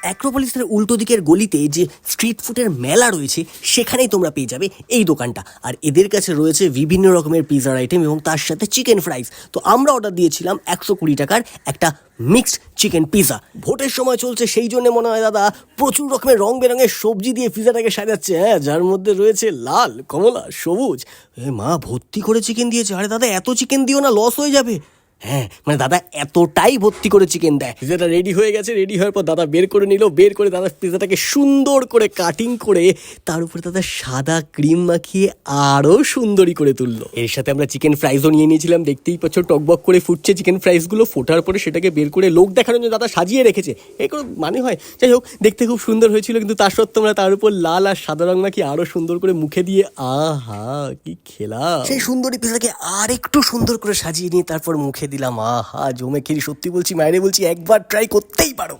অ্যাক্রোপলিসের উল্টো দিকের গলিতে যে স্ট্রিট ফুডের মেলা রয়েছে সেখানেই তোমরা পেয়ে যাবে এই দোকানটা। আর এদের কাছে রয়েছে বিভিন্ন রকমের পিৎজার আইটেম এবং তার সাথে চিকেন ফ্রাইস। তো আমরা অর্ডার দিয়েছিলাম 120 টাকার একটা মিক্সড চিকেন পিৎজা। ভোটের সময় চলছে, সেই জন্য মনে হয় দাদা প্রচুর রকমের রং বেরঙের সবজি দিয়ে পিৎজাটাকে সাজাচ্ছে। হ্যাঁ, যার মধ্যে রয়েছে লাল, কমলা, সবুজ। মা ভর্তি করে চিকেন দিয়েছে। আরে দাদা এত চিকেন দিও না, লস হয়ে যাবে। হ্যাঁ মানে দাদা এতটাই ভর্তি করে চিকেন দেয়। পিজাটা রেডি হয়ে গেছে, রেডি হওয়ার পর দাদা বের করে নিল, বের করে দাদা পিজাটাকে সুন্দর করে কাটিং করে তার উপরে দাদা সাদা ক্রিম মাখিয়ে আরও সুন্দরই করে তুললো। এর সাথে আমরা চিকেন ফ্রাইজও নিয়ে নিয়েছিলাম। দেখতেই পাচ্ছ টকবক করে ফুটছে চিকেন ফ্রাইসগুলো। ফোটার পরে সেটাকে বের করে লোক দেখানোর জন্য দাদা সাজিয়ে রেখেছে। এই কোনো মানে হয়? যাই হোক, দেখতে খুব সুন্দর হয়েছিল, কিন্তু তার সত্ত্বেও আমরা তার উপর লাল আর সাদা রং মাখিয়ে আরও সুন্দর করে মুখে দিয়ে আহা কি খেলা। সেই সুন্দরী পিজাকে আর একটু সুন্দর করে সাজিয়ে নিয়ে তারপর মুখে দিলাম। আহা জমে খেলি, সত্যি বলছি, মায়েরে বলছি একবার ট্রাই করতেই পারো।